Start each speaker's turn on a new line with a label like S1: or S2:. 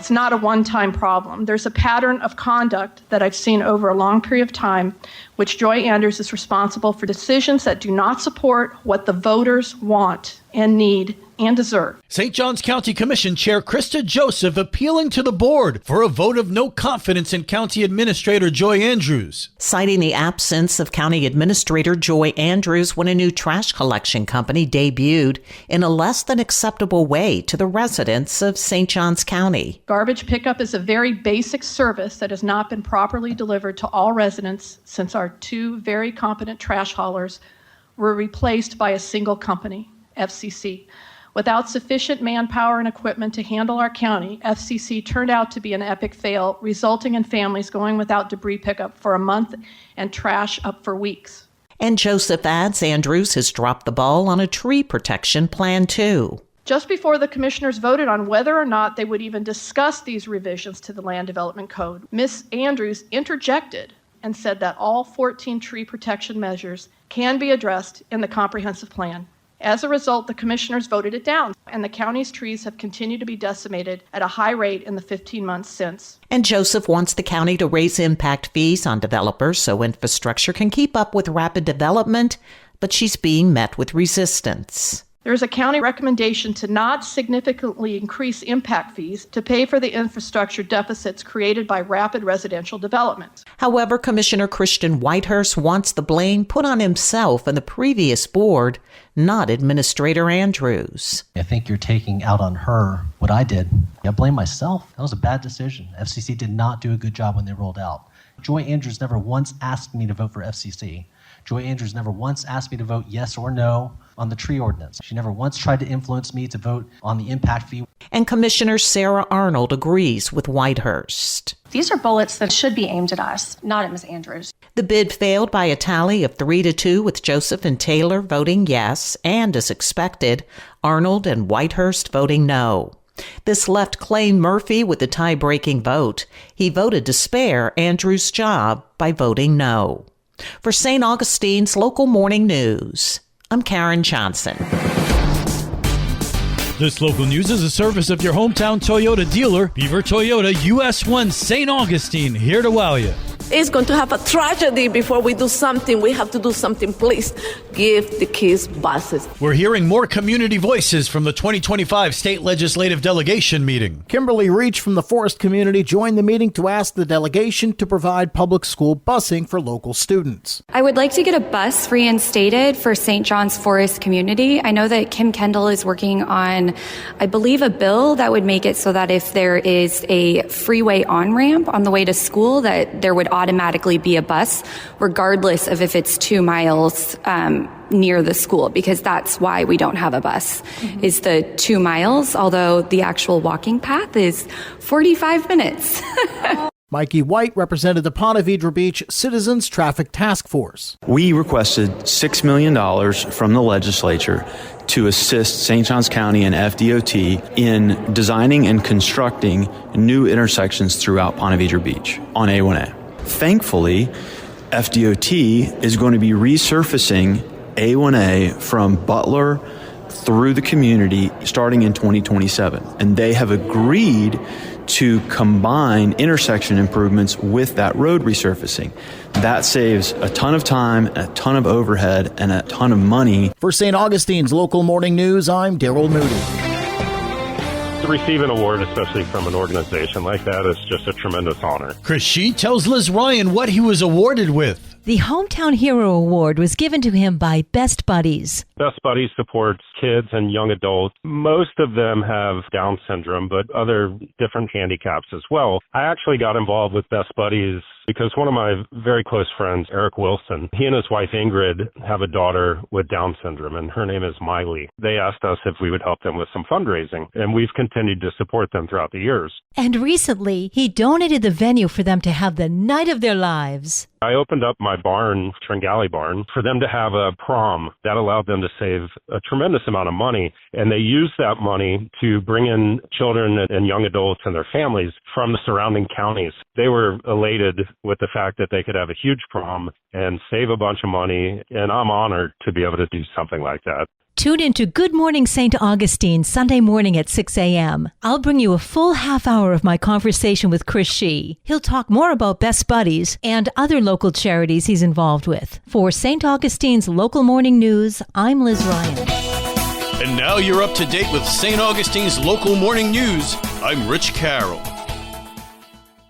S1: It's not a one-time problem. There's a pattern of conduct that I've seen over a long period of time, which Joy Andrews is responsible for decisions that do not support what the voters want and need and deserve.
S2: St. Johns County Commission Chair Krista Joseph appealing to the board for a vote of no confidence in County Administrator Joy Andrews.
S3: Citing the absence of County Administrator Joy Andrews when a new trash collection company debuted in a less than acceptable way to the residents of St. Johns County.
S1: Garbage pickup is a very basic service that has not been properly delivered to all residents since our two very competent trash haulers were replaced by a single company, FCC. Without sufficient manpower and equipment to handle our county, FCC turned out to be an epic fail, resulting in families going without debris pickup for a month and trash up for weeks.
S3: And Joseph adds Andrews has dropped the ball on a tree protection plan, too.
S1: Just before the commissioners voted on whether or not they would even discuss these revisions to the Land Development Code, Ms. Andrews interjected and said that all 14 tree protection measures can be addressed in the comprehensive plan. As a result, the commissioners voted it down, and the county's trees have continued to be decimated at a high rate in the 15 months since.
S3: And Joseph wants the county to raise impact fees on developers so infrastructure can keep up with rapid development, but she's being met with resistance.
S1: There is a county recommendation to not significantly increase impact fees to pay for the infrastructure deficits created by rapid residential development.
S3: However, Commissioner Christian Whitehurst wants the blame put on himself and the previous board, not Administrator Andrews.
S4: I think you're taking out on her what I did. I blame myself. That was a bad decision. FCC did not do a good job when they rolled out. Joy Andrews never once asked me to vote for FCC. Joy Andrews never once asked me to vote yes or no on the tree ordinance. She never once tried to influence me to vote on the impact fee.
S3: And Commissioner Sarah Arnold agrees with Whitehurst.
S5: These are bullets that should be aimed at us, not at Ms. Andrews.
S3: The bid failed by a tally of 3-2, with Joseph and Taylor voting yes, and as expected, Arnold and Whitehurst voting no. This left Clay Murphy with the tie-breaking vote. He voted to spare Andrews' job by voting no. For St. Augustine's Local Morning News, I'm Karen Johnson.
S2: This local news is a service of your hometown Toyota dealer, Beaver Toyota, US 1 St. Augustine, here to wow you.
S6: It's going to have a tragedy before we do something. We have to do something. Please give the kids buses.
S2: We're hearing more community voices from the 2025 state legislative delegation meeting.
S7: Kimberly Reach from the Forest community joined the meeting to ask the delegation to provide public school busing for local students.
S8: I would like to get a bus reinstated for St. John's Forest community. I know that Kim Kendall is working on, I believe, a bill that would make it so that if there is a freeway on-ramp on the way to school, that there would automatically be a bus, regardless of if it's 2 miles near the school, because that's why we don't have a bus, is the 2 miles, although the actual walking path is 45 minutes.
S7: Mikey White represented the Ponte Vedra Beach Citizens Traffic Task Force.
S9: We requested $6 million from the legislature to assist St. Johns County and FDOT in designing and constructing new intersections throughout Ponte Vedra Beach on A1A. Thankfully, FDOT is going to be resurfacing A1A from Butler through the community starting in 2027. And they have agreed to combine intersection improvements with that road resurfacing. That saves a ton of time, a ton of overhead, and a ton of money.
S7: For St. Augustine's Local Morning News, I'm Daryl Moody.
S10: To receive an award, especially from an organization like that, is just a tremendous honor.
S2: Chris Shee tells Liz Ryan what he was awarded with.
S11: The Hometown Hero Award was given to him by Best Buddies.
S10: Best Buddies supports kids and young adults. Most of them have Down syndrome, but other different handicaps as well. I actually got involved with Best Buddies because one of my very close friends, Eric Wilson, he and his wife Ingrid have a daughter with Down syndrome, and her name is Miley. They asked us if we would help them with some fundraising, and we've continued to support them throughout the years.
S11: And recently, he donated the venue for them to have the night of their lives.
S10: I opened up my barn, Tringali barn, for them to have a prom. That allowed them to save a tremendous amount of money, and they used that money to bring in children and young adults and their families from the surrounding counties. They were elated with the fact that they could have a huge prom and save a bunch of money, and I'm honored to be able to do something like that.
S11: Tune in to Good Morning St. Augustine Sunday morning at 6 a.m. I'll bring you a full half hour of my conversation with Chris Shee. He'll talk more about Best Buddies and other local charities he's involved with. For St. Augustine's Local Morning News, I'm Liz Ryan.
S2: And now you're up to date with St. Augustine's Local Morning News. I'm Rich Carroll.